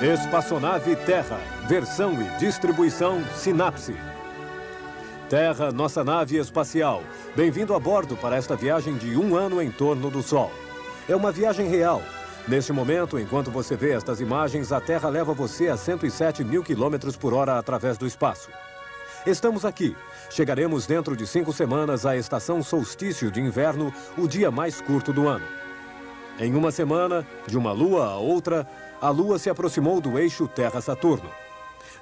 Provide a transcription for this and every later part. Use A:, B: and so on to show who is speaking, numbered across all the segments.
A: Espaçonave Terra, versão e distribuição Sinapse. Terra, nossa nave espacial. Bem-vindo a bordo para esta viagem de 1 ano em torno do Sol. É uma viagem real. Neste momento, enquanto você vê estas imagens, a Terra leva você a 107 mil quilômetros por hora através do espaço. Estamos aqui. Chegaremos dentro de 5 semanas à estação solstício de inverno, o dia mais curto do ano. Em uma semana, de uma lua a outra, a Lua se aproximou do eixo Terra-Saturno.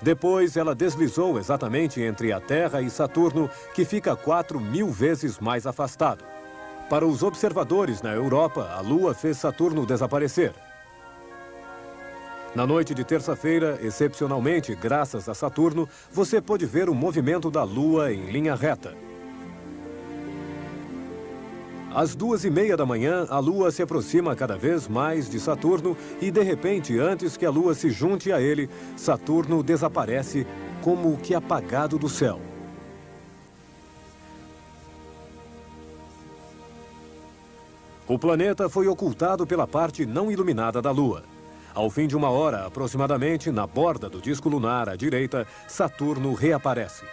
A: Depois, ela deslizou exatamente entre a Terra e Saturno, que fica 4.000 vezes mais afastado. Para os observadores na Europa, a Lua fez Saturno desaparecer. Na noite de terça-feira, excepcionalmente, graças a Saturno, você pôde ver o movimento da Lua em linha reta. Às 2h30 da manhã, a Lua se aproxima cada vez mais de Saturno e, de repente, antes que a Lua se junte a ele, Saturno desaparece como que apagado do céu. O planeta foi ocultado pela parte não iluminada da Lua. Ao fim de 1 hora, aproximadamente, na borda do disco lunar à direita, Saturno reaparece.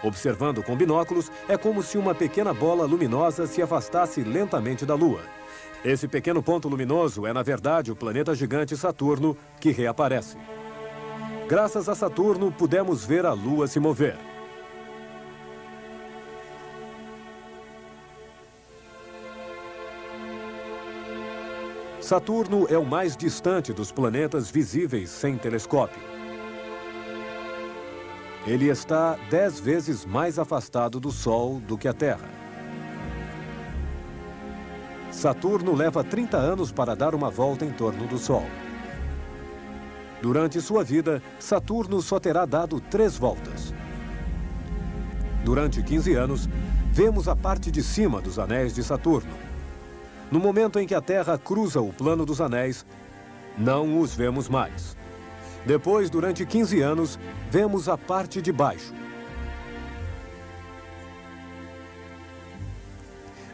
A: Observando com binóculos, é como se uma pequena bola luminosa se afastasse lentamente da Lua. Esse pequeno ponto luminoso é, na verdade, o planeta gigante Saturno, que reaparece. Graças a Saturno, pudemos ver a Lua se mover. Saturno é o mais distante dos planetas visíveis sem telescópio. Ele está 10 vezes mais afastado do Sol do que a Terra. Saturno leva 30 anos para dar uma volta em torno do Sol. Durante sua vida, Saturno só terá dado 3 voltas. Durante 15 anos, vemos a parte de cima dos anéis de Saturno. No momento em que a Terra cruza o plano dos anéis, não os vemos mais. Depois, durante 15 anos, vemos a parte de baixo.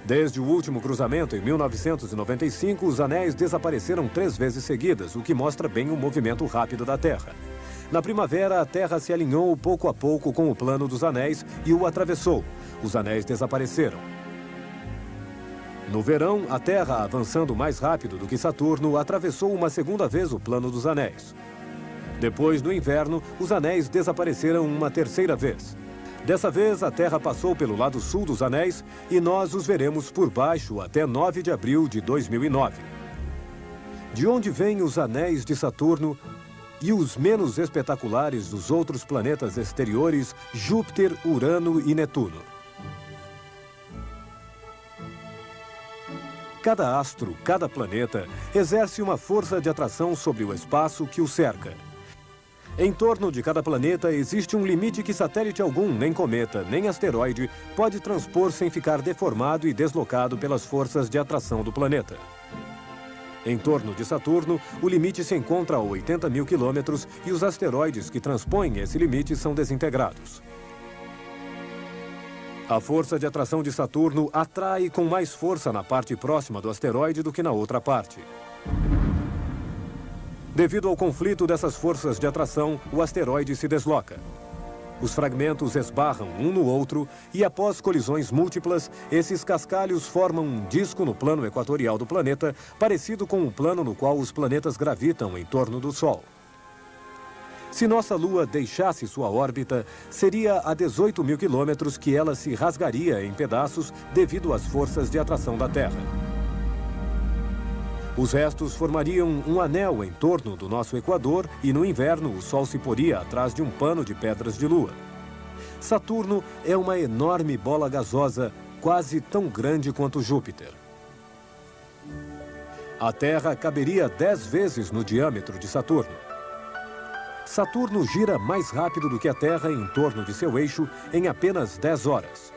A: Desde o último cruzamento, em 1995, os anéis desapareceram 3 vezes seguidas, o que mostra bem o movimento rápido da Terra. Na primavera, a Terra se alinhou pouco a pouco com o plano dos anéis e o atravessou. Os anéis desapareceram. No verão, a Terra, avançando mais rápido do que Saturno, atravessou uma segunda vez o plano dos anéis. Depois, no inverno, os anéis desapareceram uma terceira vez. Dessa vez, a Terra passou pelo lado sul dos anéis e nós os veremos por baixo até 9 de abril de 2009. De onde vêm os anéis de Saturno e os menos espetaculares dos outros planetas exteriores, Júpiter, Urano e Netuno? Cada astro, cada planeta, exerce uma força de atração sobre o espaço que o cerca. Em torno de cada planeta existe um limite que satélite algum, nem cometa, nem asteroide, pode transpor sem ficar deformado e deslocado pelas forças de atração do planeta. Em torno de Saturno, o limite se encontra a 80 mil quilômetros e os asteroides que transpõem esse limite são desintegrados. A força de atração de Saturno atrai com mais força na parte próxima do asteroide do que na outra parte. Devido ao conflito dessas forças de atração, o asteroide se desloca. Os fragmentos esbarram um no outro e, após colisões múltiplas, esses cascalhos formam um disco no plano equatorial do planeta, parecido com o plano no qual os planetas gravitam em torno do Sol. Se nossa Lua deixasse sua órbita, seria a 18 mil quilômetros que ela se rasgaria em pedaços devido às forças de atração da Terra. Os restos formariam um anel em torno do nosso equador e, no inverno, o Sol se poria atrás de um pano de pedras de lua. Saturno é uma enorme bola gasosa, quase tão grande quanto Júpiter. A Terra caberia 10 vezes no diâmetro de Saturno. Saturno gira mais rápido do que a Terra em torno de seu eixo em apenas 10 horas.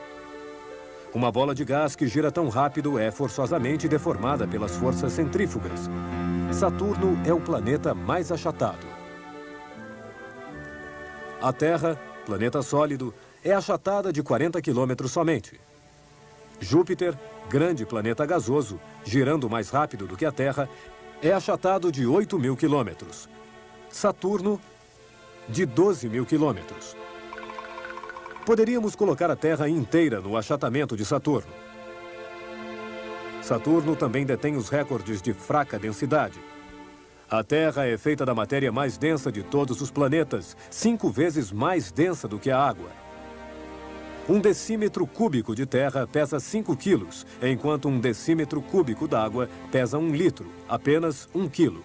A: Uma bola de gás que gira tão rápido é forçosamente deformada pelas forças centrífugas. Saturno é o planeta mais achatado. A Terra, planeta sólido, é achatada de 40 quilômetros somente. Júpiter, grande planeta gasoso, girando mais rápido do que a Terra, é achatado de 8 mil quilômetros. Saturno, de 12 mil quilômetros. Poderíamos colocar a Terra inteira no achatamento de Saturno. Saturno também detém os recordes de fraca densidade. A Terra é feita da matéria mais densa de todos os planetas, 5 vezes mais densa do que a água. 1 decímetro cúbico de terra pesa 5 quilos, enquanto 1 decímetro cúbico d'água pesa 1 litro, apenas 1 quilo.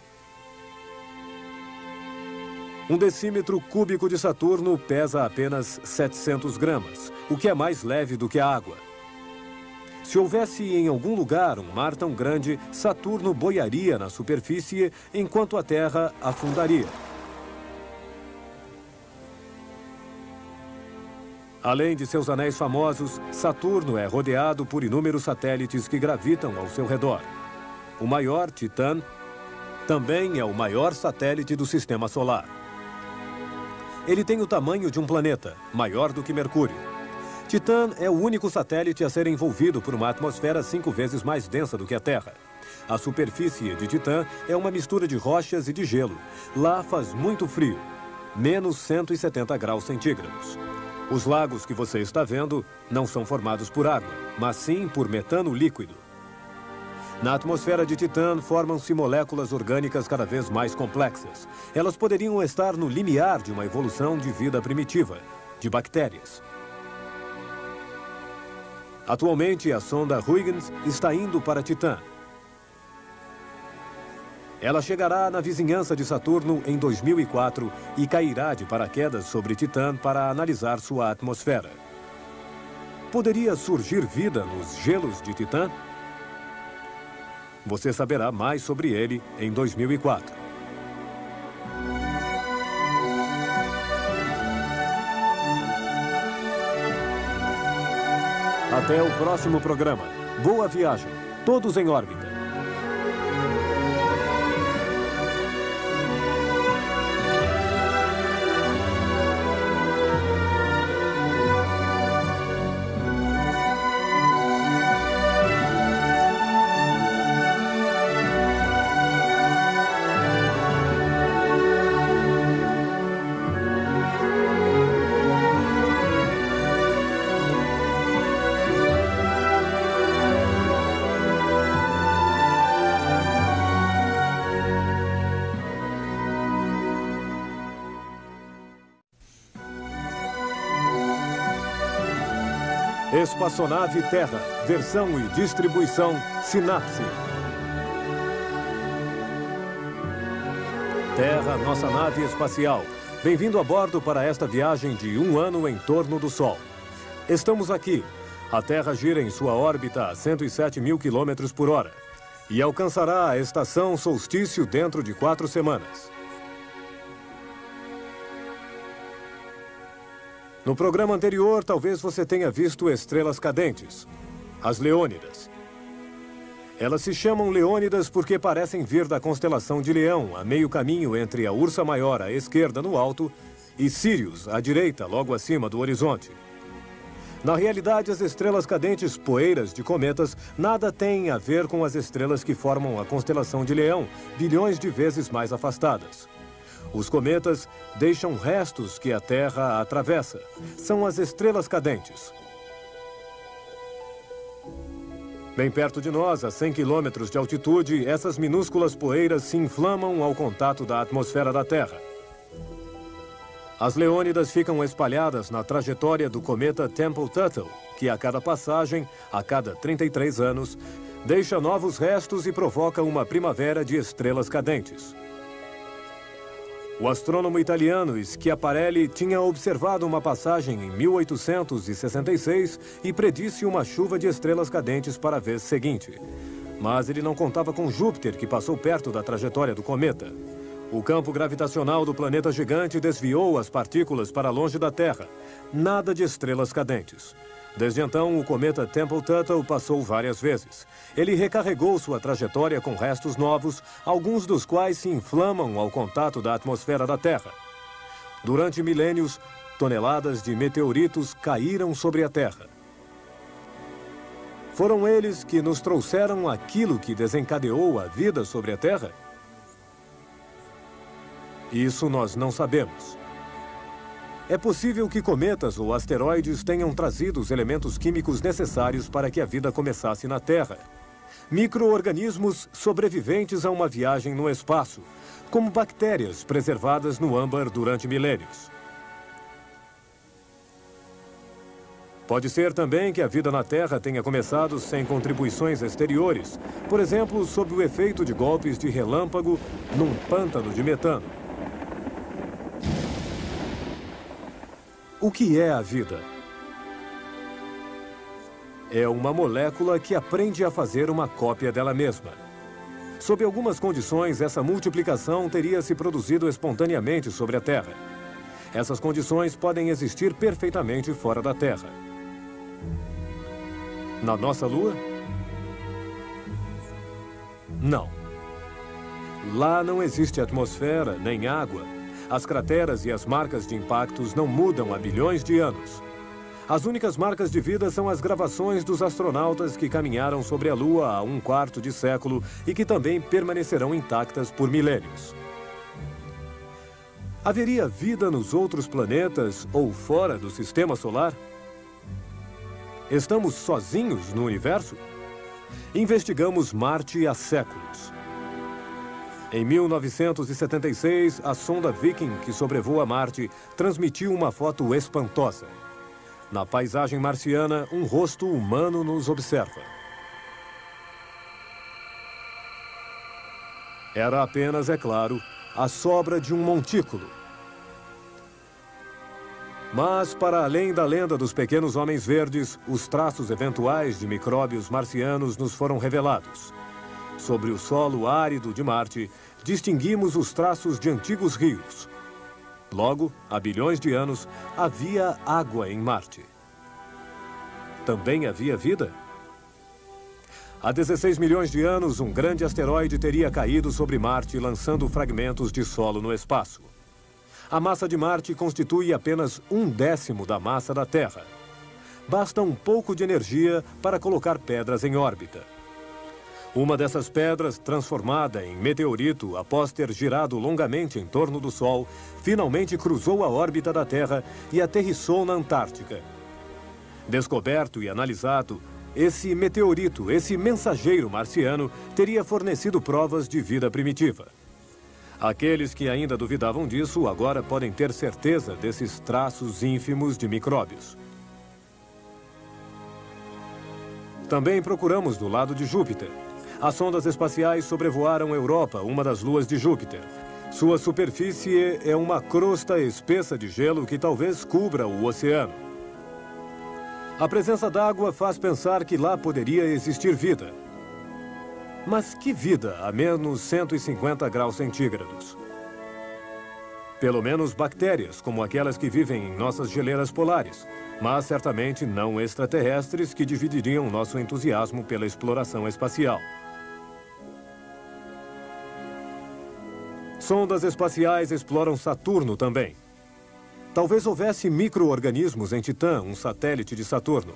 A: 1 decímetro cúbico de Saturno pesa apenas 700 gramas, o que é mais leve do que a água. Se houvesse em algum lugar um mar tão grande, Saturno boiaria na superfície, enquanto a Terra afundaria. Além de seus anéis famosos, Saturno é rodeado por inúmeros satélites que gravitam ao seu redor. O maior, Titã, também é o maior satélite do Sistema Solar. Ele tem o tamanho de um planeta, maior do que Mercúrio. Titã é o único satélite a ser envolvido por uma atmosfera 5 vezes mais densa do que a Terra. A superfície de Titã é uma mistura de rochas e de gelo. Lá faz muito frio, menos 170 graus centígrados. Os lagos que você está vendo não são formados por água, mas sim por metano líquido. Na atmosfera de Titã formam-se moléculas orgânicas cada vez mais complexas. Elas poderiam estar no limiar de uma evolução de vida primitiva, de bactérias. Atualmente, a sonda Huygens está indo para Titã. Ela chegará na vizinhança de Saturno em 2004 e cairá de paraquedas sobre Titã para analisar sua atmosfera. Poderia surgir vida nos gelos de Titã? Você saberá mais sobre ele em 2004. Até o próximo programa. Boa viagem. Todos em órbita. Espaçonave Terra, versão e distribuição Sinapse. Terra, nossa nave espacial. Bem-vindo a bordo para esta viagem de 1 ano em torno do Sol. Estamos aqui. A Terra gira em sua órbita a 107 mil quilômetros por hora e alcançará a estação solstício dentro de 4 semanas. No programa anterior, talvez você tenha visto estrelas cadentes, as Leônidas. Elas se chamam Leônidas porque parecem vir da constelação de Leão, a meio caminho entre a Ursa Maior à esquerda no alto e Sírius à direita, logo acima do horizonte. Na realidade, as estrelas cadentes poeiras de cometas nada têm a ver com as estrelas que formam a constelação de Leão, bilhões de vezes mais afastadas. Os cometas deixam restos que a Terra atravessa. São as estrelas cadentes. Bem perto de nós, a 100 quilômetros de altitude, essas minúsculas poeiras se inflamam ao contato da atmosfera da Terra. As Leônidas ficam espalhadas na trajetória do cometa Tempel-Tuttle, que a cada passagem, a cada 33 anos, deixa novos restos e provoca uma primavera de estrelas cadentes. O astrônomo italiano Schiaparelli tinha observado uma passagem em 1866 e predisse uma chuva de estrelas cadentes para a vez seguinte. Mas ele não contava com Júpiter, que passou perto da trajetória do cometa. O campo gravitacional do planeta gigante desviou as partículas para longe da Terra. Nada de estrelas cadentes. Desde então, o cometa Tempel-Tuttle passou várias vezes. Ele recarregou sua trajetória com restos novos, alguns dos quais se inflamam ao contato da atmosfera da Terra. Durante milênios, toneladas de meteoritos caíram sobre a Terra. Foram eles que nos trouxeram aquilo que desencadeou a vida sobre a Terra? Isso nós não sabemos. É possível que cometas ou asteroides tenham trazido os elementos químicos necessários para que a vida começasse na Terra. Micro-organismos sobreviventes a uma viagem no espaço, como bactérias preservadas no âmbar durante milênios. Pode ser também que a vida na Terra tenha começado sem contribuições exteriores, por exemplo, sob o efeito de golpes de relâmpago num pântano de metano. O que é a vida? É uma molécula que aprende a fazer uma cópia dela mesma. Sob algumas condições, essa multiplicação teria se produzido espontaneamente sobre a Terra. Essas condições podem existir perfeitamente fora da Terra. Na nossa Lua? Não. Lá não existe atmosfera nem água. As crateras e as marcas de impactos não mudam há bilhões de anos. As únicas marcas de vida são as gravações dos astronautas que caminharam sobre a Lua há um quarto de século e que também permanecerão intactas por milênios. Haveria vida nos outros planetas ou fora do Sistema Solar? Estamos sozinhos no universo? Investigamos Marte há séculos. Em 1976, a sonda Viking, que sobrevoa Marte, transmitiu uma foto espantosa. Na paisagem marciana, um rosto humano nos observa. Era apenas, é claro, a sobra de um montículo. Mas, para além da lenda dos pequenos homens verdes, os traços eventuais de micróbios marcianos nos foram revelados. Sobre o solo árido de Marte, distinguimos os traços de antigos rios. Logo, há bilhões de anos, havia água em Marte. Também havia vida? Há 16 milhões de anos, um grande asteroide teria caído sobre Marte, lançando fragmentos de solo no espaço. A massa de Marte constitui apenas 1/10 da massa da Terra. Basta um pouco de energia para colocar pedras em órbita. Uma dessas pedras, transformada em meteorito após ter girado longamente em torno do Sol, finalmente cruzou a órbita da Terra e aterrissou na Antártica. Descoberto e analisado, esse meteorito, esse mensageiro marciano, teria fornecido provas de vida primitiva. Aqueles que ainda duvidavam disso agora podem ter certeza desses traços ínfimos de micróbios. Também procuramos do lado de Júpiter. As sondas espaciais sobrevoaram a Europa, uma das luas de Júpiter. Sua superfície é uma crosta espessa de gelo que talvez cubra o oceano. A presença d'água faz pensar que lá poderia existir vida. Mas que vida a menos 150 graus centígrados? Pelo menos bactérias, como aquelas que vivem em nossas geleiras polares, mas certamente não extraterrestres que dividiriam nosso entusiasmo pela exploração espacial. Sondas espaciais exploram Saturno também. Talvez houvesse micro-organismos em Titã, um satélite de Saturno.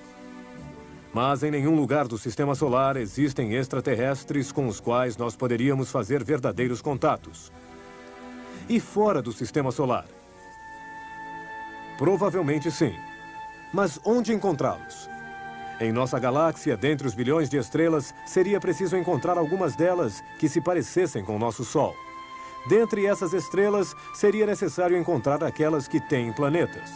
A: Mas em nenhum lugar do Sistema Solar existem extraterrestres com os quais nós poderíamos fazer verdadeiros contatos. E fora do Sistema Solar? Provavelmente sim. Mas onde encontrá-los? Em nossa galáxia, dentre os bilhões de estrelas, seria preciso encontrar algumas delas que se parecessem com o nosso Sol. Dentre essas estrelas, seria necessário encontrar aquelas que têm planetas.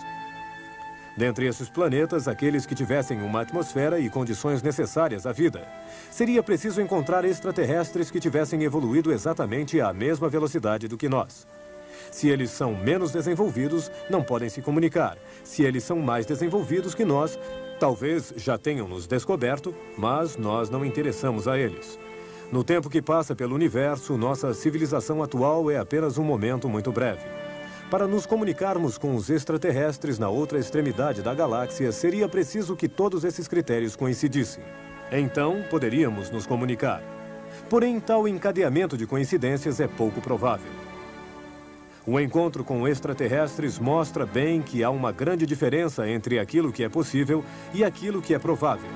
A: Dentre esses planetas, aqueles que tivessem uma atmosfera e condições necessárias à vida. Seria preciso encontrar extraterrestres que tivessem evoluído exatamente à mesma velocidade do que nós. Se eles são menos desenvolvidos, não podem se comunicar. Se eles são mais desenvolvidos que nós, talvez já tenham nos descoberto, mas nós não interessamos a eles. No tempo que passa pelo universo, nossa civilização atual é apenas um momento muito breve. Para nos comunicarmos com os extraterrestres na outra extremidade da galáxia, seria preciso que todos esses critérios coincidissem. Então, poderíamos nos comunicar. Porém, tal encadeamento de coincidências é pouco provável. O encontro com extraterrestres mostra bem que há uma grande diferença entre aquilo que é possível e aquilo que é provável.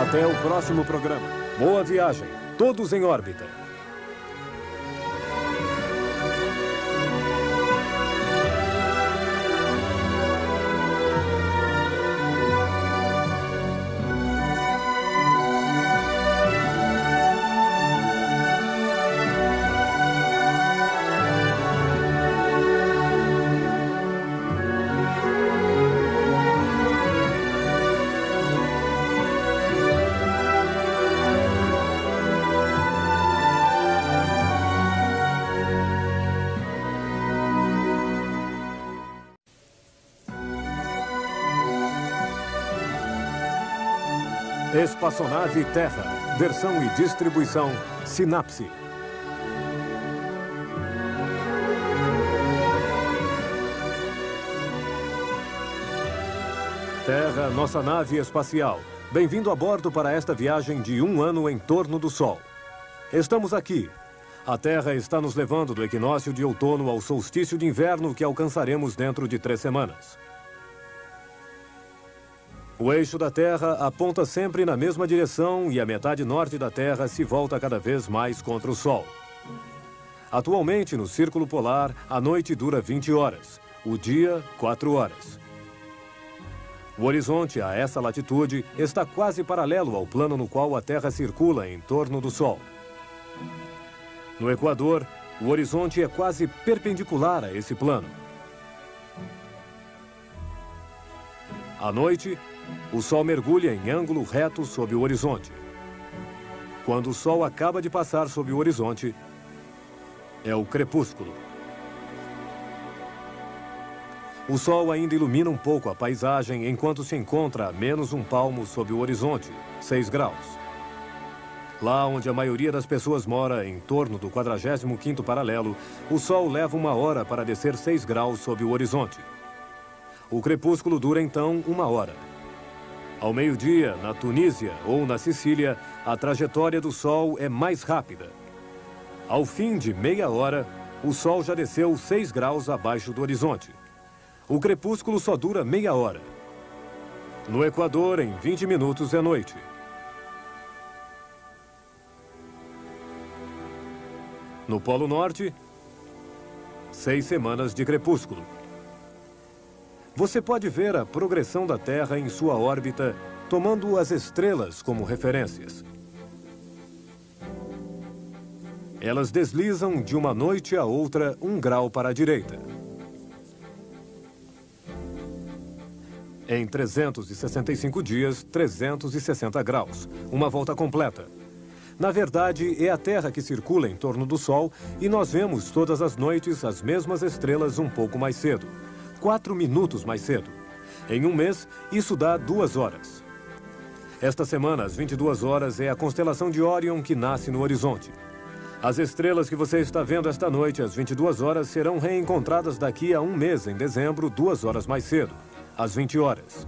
A: Até o próximo programa. Boa viagem. Todos em órbita. Espaçonave Terra. Versão e distribuição Sinapse. Terra, nossa nave espacial. Bem-vindo a bordo para esta viagem de 1 ano em torno do Sol. Estamos aqui. A Terra está nos levando do equinócio de outono ao solstício de inverno que alcançaremos dentro de 3 semanas. O eixo da Terra aponta sempre na mesma direção e a metade norte da Terra se volta cada vez mais contra o Sol. Atualmente, no Círculo Polar, a noite dura 20 horas, o dia 4 horas. O horizonte a essa latitude está quase paralelo ao plano no qual a Terra circula em torno do Sol. No Equador, o horizonte é quase perpendicular a esse plano. À noite, o Sol mergulha em ângulo reto sob o horizonte. Quando o Sol acaba de passar sob o horizonte, é o crepúsculo. O Sol ainda ilumina um pouco a paisagem enquanto se encontra a menos um palmo sob o horizonte, 6 graus. Lá onde a maioria das pessoas mora, em torno do 45º paralelo, o Sol leva 1 hora para descer 6 graus sob o horizonte. O crepúsculo dura então 1 hora. Ao meio-dia, na Tunísia ou na Sicília, a trajetória do Sol é mais rápida. Ao fim de meia hora, o Sol já desceu 6 graus abaixo do horizonte. O crepúsculo só dura meia hora. No Equador, em 20 minutos é noite. No Polo Norte, 6 semanas de crepúsculo. Você pode ver a progressão da Terra em sua órbita, tomando as estrelas como referências. Elas deslizam de uma noite a outra 1 grau para a direita. Em 365 dias, 360 graus. Uma volta completa. Na verdade, é a Terra que circula em torno do Sol e nós vemos todas as noites as mesmas estrelas um pouco mais cedo. 4 minutos mais cedo. Em 1 mês, isso dá 2 horas. Esta semana, às 22 horas, é a constelação de Órion que nasce no horizonte. As estrelas que você está vendo esta noite, às 22 horas, serão reencontradas daqui a 1 mês, em dezembro, 2 horas mais cedo, às 20 horas.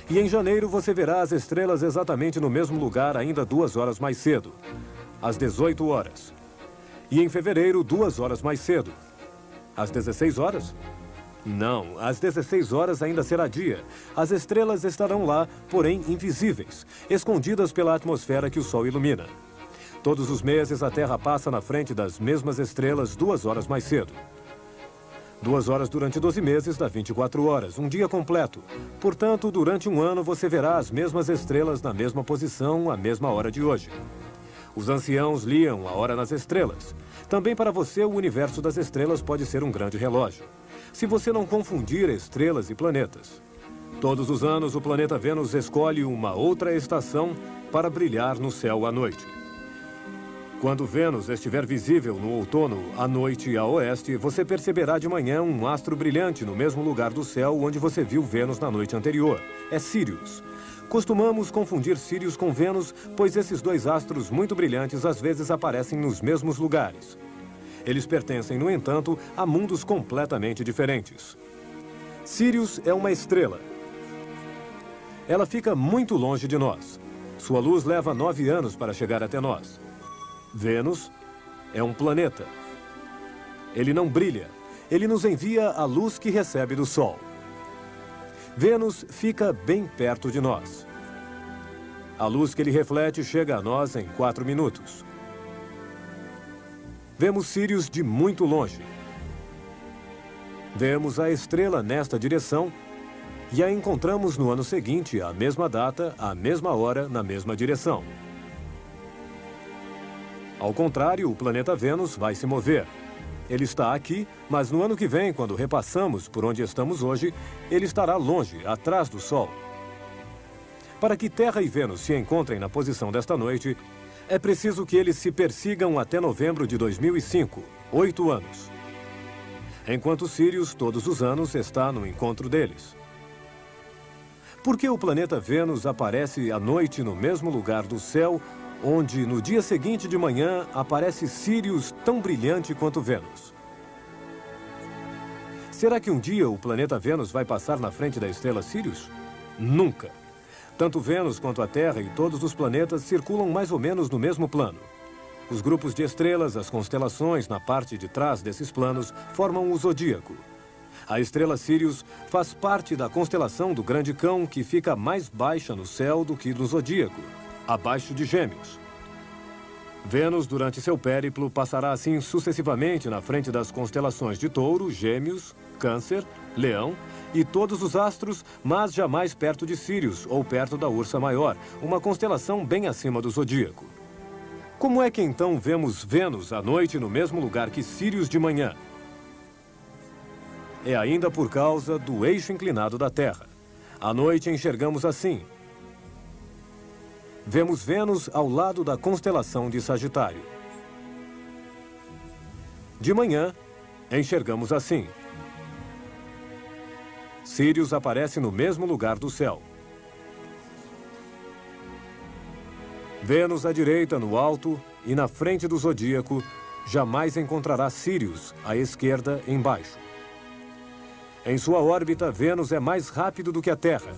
A: E em janeiro, você verá as estrelas exatamente no mesmo lugar, ainda 2 horas mais cedo, às 18 horas. E em fevereiro, 2 horas mais cedo, às 16 horas? Não, às 16 horas ainda será dia. As estrelas estarão lá, porém invisíveis, escondidas pela atmosfera que o Sol ilumina. Todos os meses a Terra passa na frente das mesmas estrelas 2 horas mais cedo. 2 horas durante 12 meses dá 24 horas, um dia completo. Portanto, durante 1 ano você verá as mesmas estrelas na mesma posição, à mesma hora de hoje. Os anciãos liam a hora nas estrelas. Também para você, o universo das estrelas pode ser um grande relógio. Se você não confundir estrelas e planetas. Todos os anos, o planeta Vênus escolhe uma outra estação para brilhar no céu à noite. Quando Vênus estiver visível no outono, à noite a oeste, você perceberá de manhã um astro brilhante no mesmo lugar do céu onde você viu Vênus na noite anterior. É Sírius. Costumamos confundir Sírius com Vênus, pois esses 2 astros muito brilhantes às vezes aparecem nos mesmos lugares. Eles pertencem, no entanto, a mundos completamente diferentes. Sírius é uma estrela. Ela fica muito longe de nós. Sua luz leva 9 anos para chegar até nós. Vênus é um planeta. Ele não brilha. Ele nos envia a luz que recebe do Sol. Vênus fica bem perto de nós. A luz que ele reflete chega a nós em 4 minutos. Vemos Sírius de muito longe. Vemos a estrela nesta direção e a encontramos no ano seguinte, à mesma data, à mesma hora, na mesma direção. Ao contrário, o planeta Vênus vai se mover. Ele está aqui, mas no ano que vem, quando repassamos por onde estamos hoje, ele estará longe, atrás do Sol. Para que Terra e Vênus se encontrem na posição desta noite, é preciso que eles se persigam até novembro de 2005, 8 anos. Enquanto Sírius, todos os anos, está no encontro deles. Por que o planeta Vênus aparece à noite no mesmo lugar do céu, onde no dia seguinte de manhã aparece Sírius tão brilhante quanto Vênus? Será que um dia o planeta Vênus vai passar na frente da estrela Sírius? Nunca. Tanto Vênus quanto a Terra e todos os planetas circulam mais ou menos no mesmo plano. Os grupos de estrelas, as constelações na parte de trás desses planos, formam o zodíaco. A estrela Sírius faz parte da constelação do Grande Cão, que fica mais baixa no céu do que no zodíaco, abaixo de Gêmeos. Vênus, durante seu périplo, passará assim sucessivamente na frente das constelações de Touro, Gêmeos, Câncer, Leão e todos os astros, mas jamais perto de Sírius ou perto da Ursa Maior, uma constelação bem acima do zodíaco. Como é que então vemos Vênus à noite no mesmo lugar que Sírius de manhã? É ainda por causa do eixo inclinado da Terra. À noite enxergamos assim. Vemos Vênus ao lado da constelação de Sagitário. De manhã, enxergamos assim. Sírius aparece no mesmo lugar do céu. Vênus à direita, no alto, e na frente do zodíaco, jamais encontrará Sírius, à esquerda, embaixo. Em sua órbita, Vênus é mais rápido do que a Terra.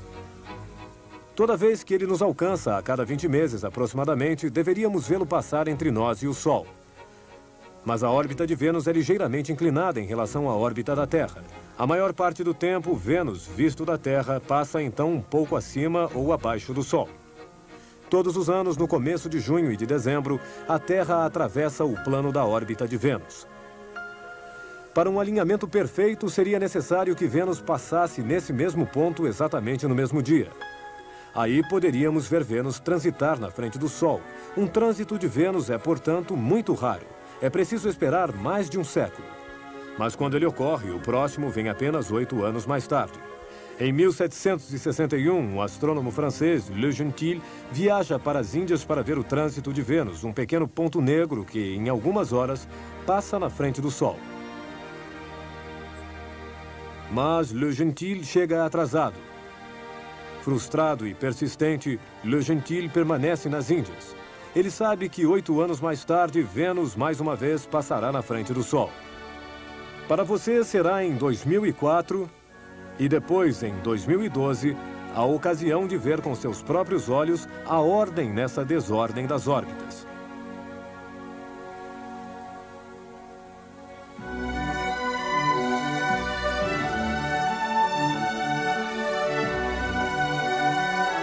A: Toda vez que ele nos alcança, a cada 20 meses aproximadamente, deveríamos vê-lo passar entre nós e o Sol. Mas a órbita de Vênus é ligeiramente inclinada em relação à órbita da Terra. A maior parte do tempo, Vênus, visto da Terra, passa então um pouco acima ou abaixo do Sol. Todos os anos, no começo de junho e de dezembro, a Terra atravessa o plano da órbita de Vênus. Para um alinhamento perfeito, seria necessário que Vênus passasse nesse mesmo ponto exatamente no mesmo dia. Aí poderíamos ver Vênus transitar na frente do Sol. Um trânsito de Vênus é, portanto, muito raro. É preciso esperar mais de um século. Mas quando ele ocorre, o próximo vem apenas 8 anos mais tarde. Em 1761, o astrônomo francês Le Gentil viaja para as Índias para ver o trânsito de Vênus, um pequeno ponto negro que, em algumas horas, passa na frente do Sol. Mas Le Gentil chega atrasado. Frustrado e persistente, Le Gentil permanece nas Índias. Ele sabe que 8 anos mais tarde, Vênus mais uma vez passará na frente do Sol. Para você será em 2004 e depois em 2012 a ocasião de ver com seus próprios olhos a ordem nessa desordem das órbitas.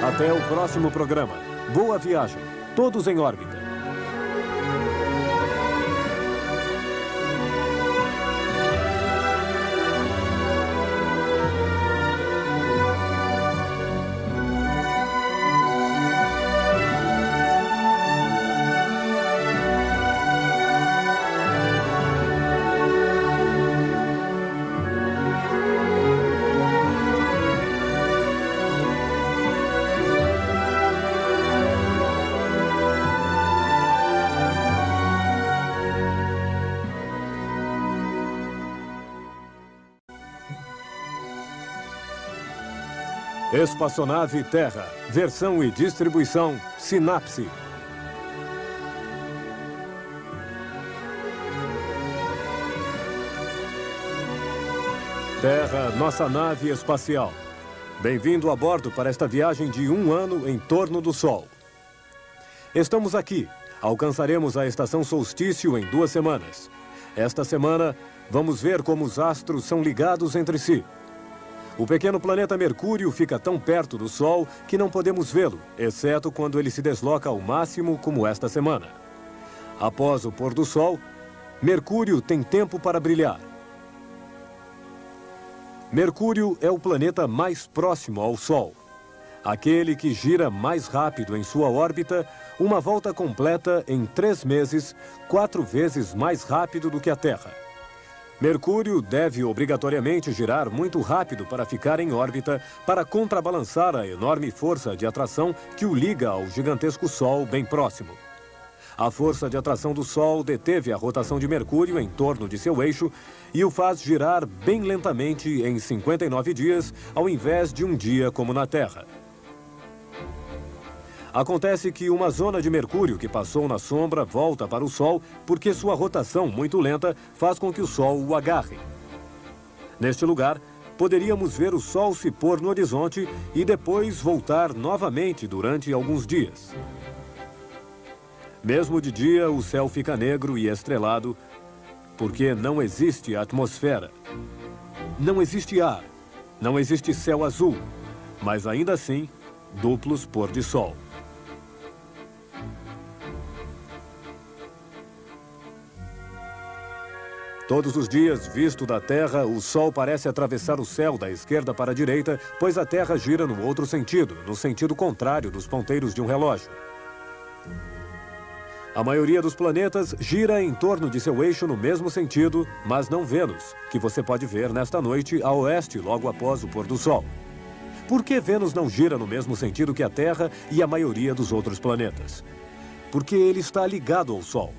A: Até o próximo programa. Boa viagem. Todos em órbita. Espaçonave Terra, versão e distribuição Sinapse. Terra, nossa nave espacial. Bem-vindo a bordo para esta viagem de 1 ano em torno do Sol. Estamos aqui. Alcançaremos a estação solstício em 2 semanas. Esta semana, vamos ver como os astros são ligados entre si. O pequeno planeta Mercúrio fica tão perto do Sol que não podemos vê-lo, exceto quando ele se desloca ao máximo, como esta semana. Após o pôr do Sol, Mercúrio tem tempo para brilhar. Mercúrio é o planeta mais próximo ao Sol. Aquele que gira mais rápido em sua órbita, uma volta completa em 3 meses, 4 vezes mais rápido do que a Terra. Mercúrio deve obrigatoriamente girar muito rápido para ficar em órbita, para contrabalançar a enorme força de atração que o liga ao gigantesco Sol bem próximo. A força de atração do Sol deteve a rotação de Mercúrio em torno de seu eixo e o faz girar bem lentamente em 59 dias, ao invés de um dia como na Terra. Acontece que uma zona de Mercúrio que passou na sombra volta para o Sol porque sua rotação muito lenta faz com que o Sol o agarre. Neste lugar, poderíamos ver o Sol se pôr no horizonte e depois voltar novamente durante alguns dias. Mesmo de dia, o céu fica negro e estrelado porque não existe atmosfera. Não existe ar, não existe céu azul, mas ainda assim, duplos pôr de sol. Todos os dias, visto da Terra, o Sol parece atravessar o céu da esquerda para a direita, pois a Terra gira no outro sentido, no sentido contrário dos ponteiros de um relógio. A maioria dos planetas gira em torno de seu eixo no mesmo sentido, mas não Vênus, que você pode ver nesta noite a oeste logo após o pôr do Sol. Por que Vênus não gira no mesmo sentido que a Terra e a maioria dos outros planetas? Porque ele está ligado ao Sol.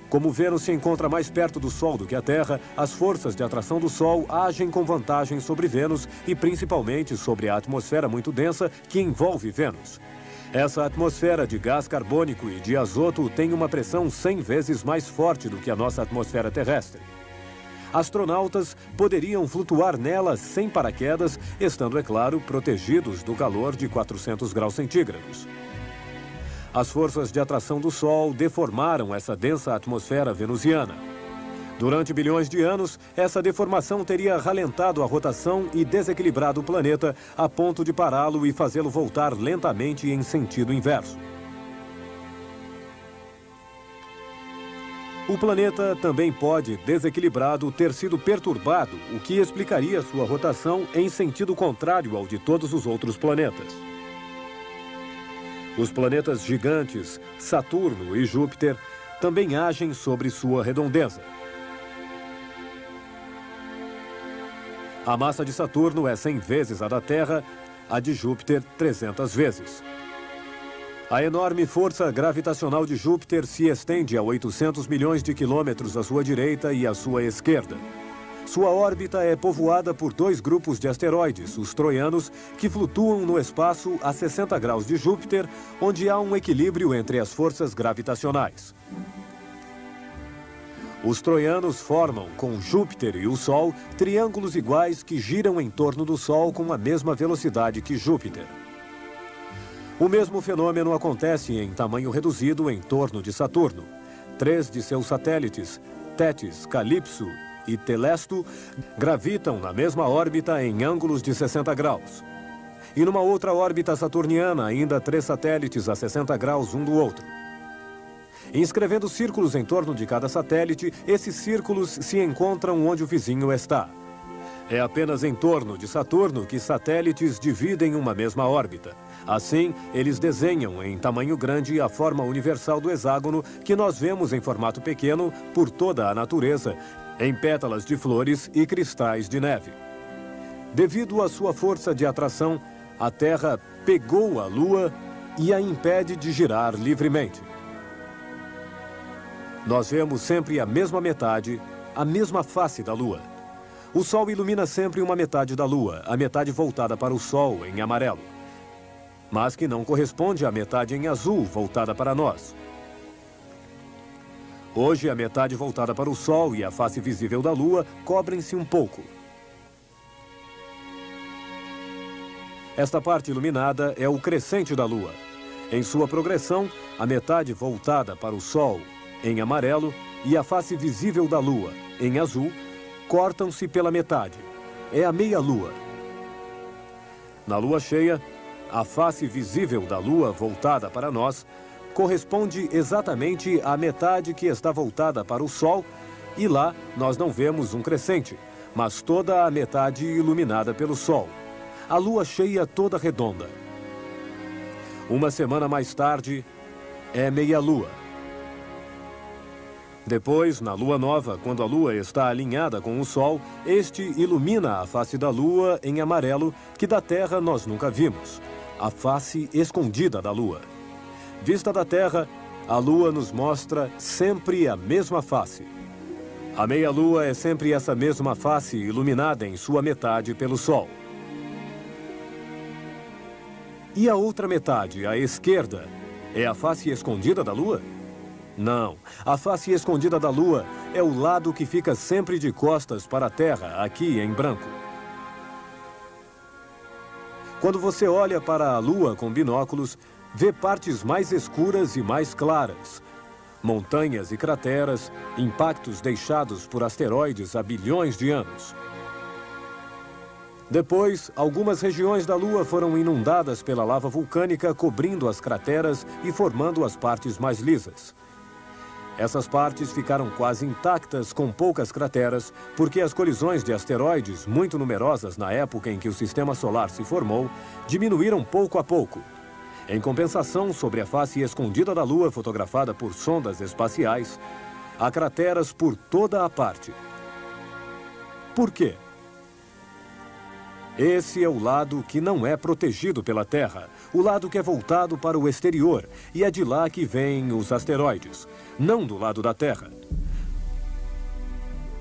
A: Como Vênus se encontra mais perto do Sol do que a Terra, as forças de atração do Sol agem com vantagem sobre Vênus e principalmente sobre a atmosfera muito densa que envolve Vênus. Essa atmosfera de gás carbônico e de azoto tem uma pressão 100 vezes mais forte do que a nossa atmosfera terrestre. Astronautas poderiam flutuar nela sem paraquedas, estando, é claro, protegidos do calor de 400 graus centígrados. As forças de atração do Sol deformaram essa densa atmosfera venusiana. Durante bilhões de anos, essa deformação teria ralentado a rotação e desequilibrado o planeta a ponto de pará-lo e fazê-lo voltar lentamente em sentido inverso. O planeta também pode, desequilibrado, ter sido perturbado, o que explicaria sua rotação em sentido contrário ao de todos os outros planetas. Os planetas gigantes, Saturno e Júpiter, também agem sobre sua redondeza. A massa de Saturno é 100 vezes a da Terra, a de Júpiter 300 vezes. A enorme força gravitacional de Júpiter se estende a 800 milhões de quilômetros à sua direita e à sua esquerda. Sua órbita é povoada por 2 grupos de asteroides, os troianos, que flutuam no espaço a 60 graus de Júpiter, onde há um equilíbrio entre as forças gravitacionais. Os troianos formam, com Júpiter e o Sol, triângulos iguais que giram em torno do Sol com a mesma velocidade que Júpiter. O mesmo fenômeno acontece em tamanho reduzido em torno de Saturno. 3 de seus satélites, Tétis, Calipso e Telesto, gravitam na mesma órbita em ângulos de 60 graus. E numa outra órbita saturniana, ainda 3 satélites a 60 graus um do outro. Inscrevendo círculos em torno de cada satélite, esses círculos se encontram onde o vizinho está. É apenas em torno de Saturno que satélites dividem uma mesma órbita. Assim, eles desenham em tamanho grande a forma universal do hexágono que nós vemos em formato pequeno por toda a natureza, em pétalas de flores e cristais de neve. Devido à sua força de atração, a Terra pegou a Lua e a impede de girar livremente. Nós vemos sempre a mesma metade, a mesma face da Lua. O Sol ilumina sempre uma metade da Lua, a metade voltada para o Sol, em amarelo. Mas que não corresponde à metade em azul, voltada para nós. Hoje, a metade voltada para o Sol e a face visível da Lua cobrem-se um pouco. Esta parte iluminada é o crescente da Lua. Em sua progressão, a metade voltada para o Sol, em amarelo, e a face visível da Lua, em azul, cortam-se pela metade. É a meia-lua. Na lua cheia, a face visível da lua voltada para nós corresponde exatamente à metade que está voltada para o sol, e lá nós não vemos um crescente, mas toda a metade iluminada pelo sol. A lua cheia toda redonda. Uma semana mais tarde, é meia-lua. Depois, na lua nova, quando a lua está alinhada com o sol, este ilumina a face da lua em amarelo, que da Terra nós nunca vimos. A face escondida da lua. Vista da Terra, a lua nos mostra sempre a mesma face. A meia-lua é sempre essa mesma face iluminada em sua metade pelo sol. E a outra metade, a esquerda, é a face escondida da lua? Não, a face escondida da lua é o lado que fica sempre de costas para a Terra, aqui em branco. Quando você olha para a lua com binóculos, vê partes mais escuras e mais claras. Montanhas e crateras, impactos deixados por asteroides há bilhões de anos. Depois, algumas regiões da Lua foram inundadas pela lava vulcânica, cobrindo as crateras e formando as partes mais lisas. Essas partes ficaram quase intactas, com poucas crateras, porque as colisões de asteroides, muito numerosas na época em que o Sistema Solar se formou, diminuíram pouco a pouco. Em compensação, sobre a face escondida da Lua, fotografada por sondas espaciais, há crateras por toda a parte. Por quê? Esse é o lado que não é protegido pela Terra, o lado que é voltado para o exterior, e é de lá que vêm os asteroides, não do lado da Terra.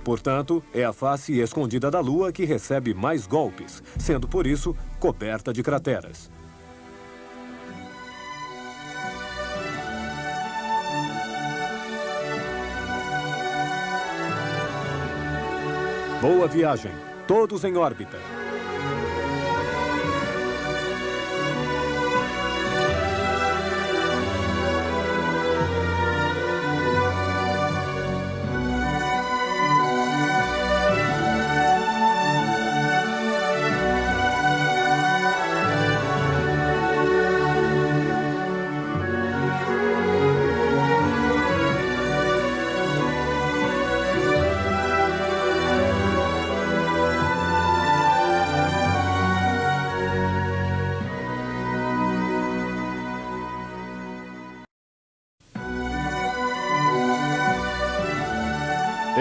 A: Portanto, é a face escondida da Lua que recebe mais golpes, sendo por isso coberta de crateras. Boa viagem, todos em órbita.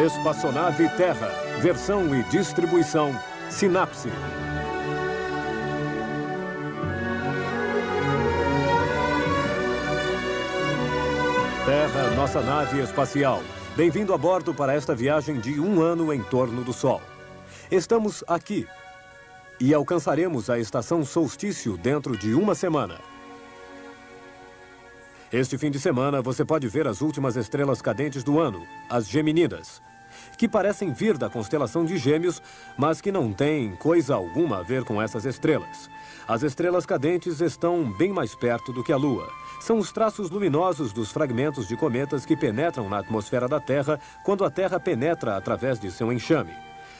A: Espaçonave Terra, versão e distribuição, Sinapse. Terra, nossa nave espacial. Bem-vindo a bordo para esta viagem de 1 ano em torno do Sol. Estamos aqui e alcançaremos a estação solstício dentro de 1 semana. Este fim de semana você pode ver as últimas estrelas cadentes do ano, as Geminidas, que parecem vir da constelação de Gêmeos, mas que não têm coisa alguma a ver com essas estrelas. As estrelas cadentes estão bem mais perto do que a Lua. São os traços luminosos dos fragmentos de cometas que penetram na atmosfera da Terra quando a Terra penetra através de seu enxame.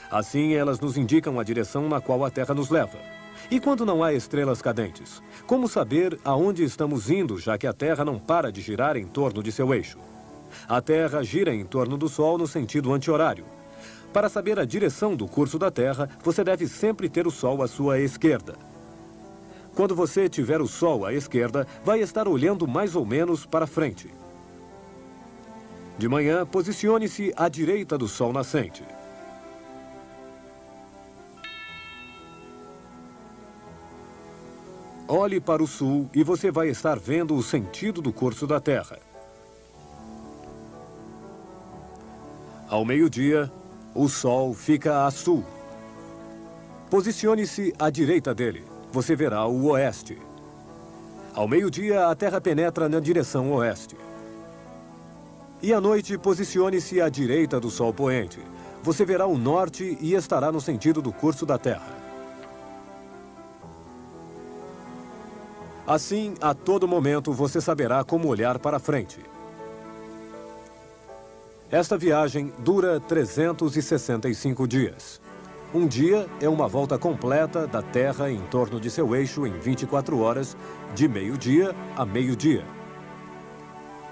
A: Assim, elas nos indicam a direção na qual a Terra nos leva. E quando não há estrelas cadentes? Como saber aonde estamos indo, já que a Terra não para de girar em torno de seu eixo? A Terra gira em torno do Sol no sentido anti-horário. Para saber a direção do curso da Terra, você deve sempre ter o Sol à sua esquerda. Quando você tiver o Sol à esquerda, vai estar olhando mais ou menos para frente. De manhã, posicione-se à direita do Sol nascente. Olhe para o sul e você vai estar vendo o sentido do curso da Terra. Ao meio-dia, o Sol fica a sul. Posicione-se à direita dele. Você verá o oeste. Ao meio-dia, a Terra penetra na direção oeste. E à noite, posicione-se à direita do Sol poente. Você verá o norte e estará no sentido do curso da Terra. Assim, a todo momento, você saberá como olhar para frente. Esta viagem dura 365 dias. Um dia é uma volta completa da Terra em torno de seu eixo em 24 horas, de meio-dia a meio-dia.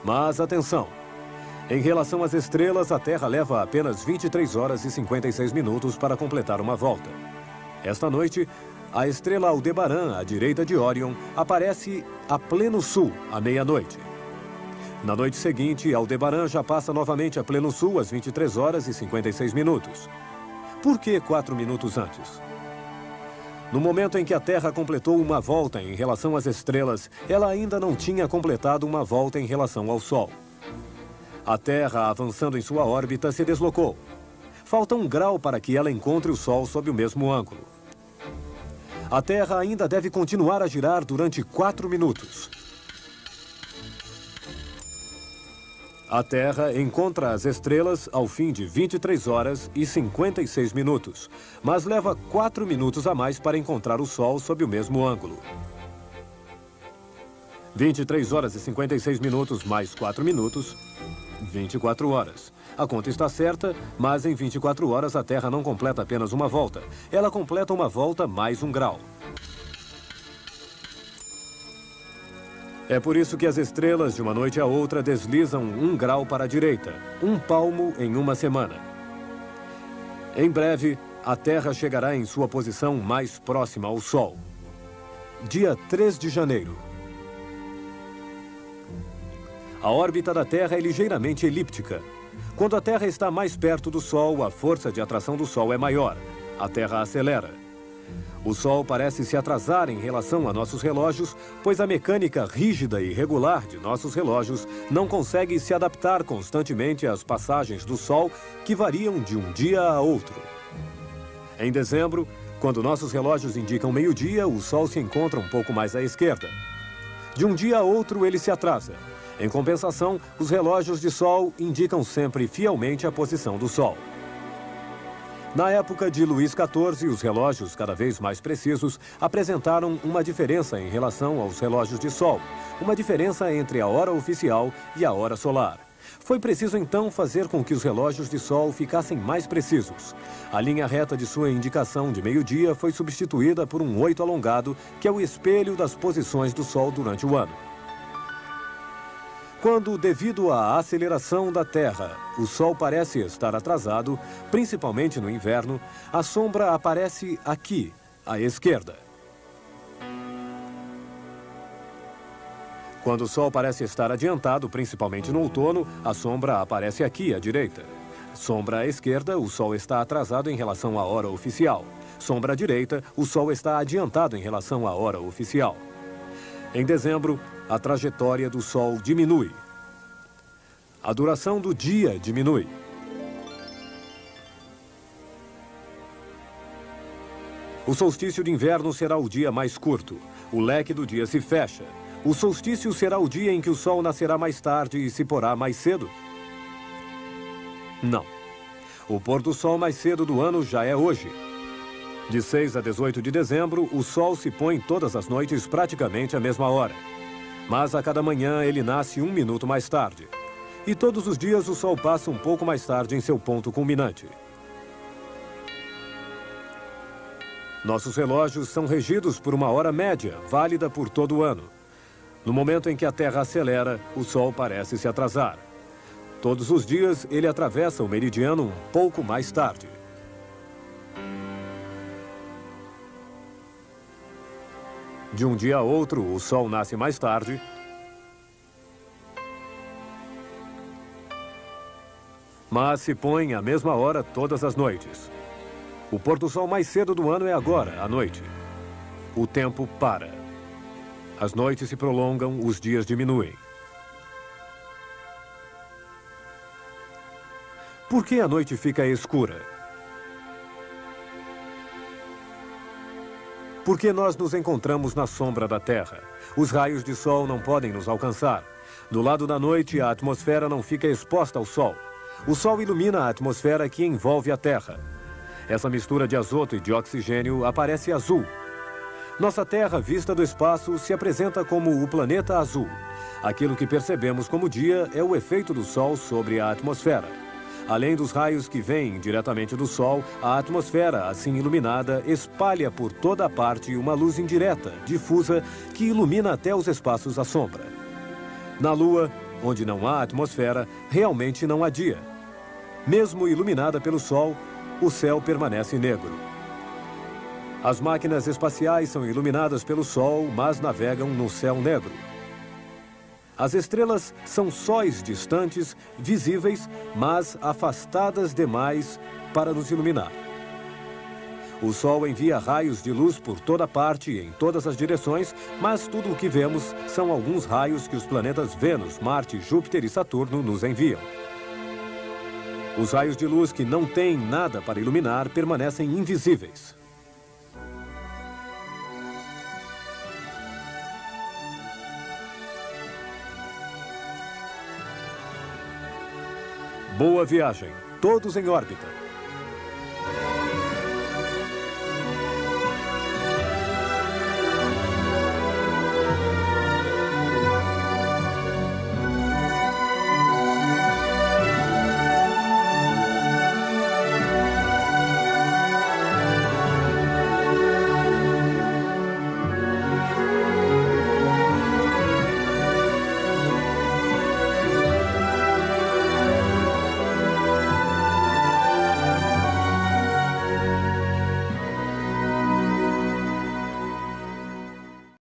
A: Mas atenção! Em relação às estrelas, a Terra leva apenas 23 horas e 56 minutos para completar uma volta. Esta noite, a estrela Aldebaran, à direita de Órion, aparece a pleno sul, à meia-noite. Na noite seguinte, Aldebaran já passa novamente a pleno sul às 23 horas e 56 minutos. Por que 4 minutos antes? No momento em que a Terra completou uma volta em relação às estrelas, ela ainda não tinha completado uma volta em relação ao Sol. A Terra, avançando em sua órbita, se deslocou. Falta 1 grau para que ela encontre o Sol sob o mesmo ângulo. A Terra ainda deve continuar a girar durante 4 minutos. A Terra encontra as estrelas ao fim de 23 horas e 56 minutos, mas leva 4 minutos a mais para encontrar o Sol sob o mesmo ângulo. 23 horas e 56 minutos mais 4 minutos, 24 horas. A conta está certa, mas em 24 horas a Terra não completa apenas uma volta. Ela completa uma volta mais 1 grau. É por isso que as estrelas, de uma noite a outra, deslizam 1 grau para a direita, 1 palmo em uma semana. Em breve, a Terra chegará em sua posição mais próxima ao Sol. Dia 3 de janeiro. A órbita da Terra é ligeiramente elíptica. Quando a Terra está mais perto do Sol, a força de atração do Sol é maior. A Terra acelera. O Sol parece se atrasar em relação a nossos relógios, pois a mecânica rígida e regular de nossos relógios não consegue se adaptar constantemente às passagens do Sol, que variam de um dia a outro. Em dezembro, quando nossos relógios indicam meio-dia, o Sol se encontra um pouco mais à esquerda. De um dia a outro, ele se atrasa. Em compensação, os relógios de Sol indicam sempre fielmente a posição do Sol. Na época de Luís XIV, os relógios cada vez mais precisos apresentaram uma diferença em relação aos relógios de Sol, uma diferença entre a hora oficial e a hora solar. Foi preciso então fazer com que os relógios de Sol ficassem mais precisos. A linha reta de sua indicação de meio-dia foi substituída por um 8 alongado, que é o espelho das posições do Sol durante o ano. Quando, devido à aceleração da Terra, o Sol parece estar atrasado, principalmente no inverno, a sombra aparece aqui, à esquerda. Quando o Sol parece estar adiantado, principalmente no outono, a sombra aparece aqui, à direita. Sombra à esquerda, o Sol está atrasado em relação à hora oficial. Sombra à direita, o Sol está adiantado em relação à hora oficial. Em dezembro, a trajetória do Sol diminui. A duração do dia diminui. O solstício de inverno será o dia mais curto. O leque do dia se fecha. O solstício será o dia em que o Sol nascerá mais tarde e se porá mais cedo? Não. O pôr do Sol mais cedo do ano já é hoje. De 6 a 18 de dezembro, o Sol se põe todas as noites praticamente à mesma hora. Mas a cada manhã ele nasce 1 minuto mais tarde. E todos os dias o Sol passa um pouco mais tarde em seu ponto culminante. Nossos relógios são regidos por uma hora média, válida por todo o ano. No momento em que a Terra acelera, o Sol parece se atrasar. Todos os dias ele atravessa o meridiano um pouco mais tarde. De um dia a outro, o Sol nasce mais tarde. Mas se põe à mesma hora todas as noites. O pôr do Sol mais cedo do ano é agora, à noite. O tempo para. As noites se prolongam, os dias diminuem. Por que a noite fica escura? Porque nós nos encontramos na sombra da Terra. Os raios de Sol não podem nos alcançar. Do lado da noite, a atmosfera não fica exposta ao Sol. O Sol ilumina a atmosfera que envolve a Terra. Essa mistura de azoto e de oxigênio aparece azul. Nossa Terra, vista do espaço, se apresenta como o planeta azul. Aquilo que percebemos como dia é o efeito do Sol sobre a atmosfera. Além dos raios que vêm diretamente do Sol, a atmosfera, assim iluminada, espalha por toda a parte uma luz indireta, difusa, que ilumina até os espaços à sombra. Na Lua, onde não há atmosfera, realmente não há dia. Mesmo iluminada pelo Sol, o céu permanece negro. As máquinas espaciais são iluminadas pelo Sol, mas navegam no céu negro. As estrelas são sóis distantes, visíveis, mas afastadas demais para nos iluminar. O Sol envia raios de luz por toda parte e em todas as direções, mas tudo o que vemos são alguns raios que os planetas Vênus, Marte, Júpiter e Saturno nos enviam. Os raios de luz que não têm nada para iluminar permanecem invisíveis. Boa viagem, todos em órbita.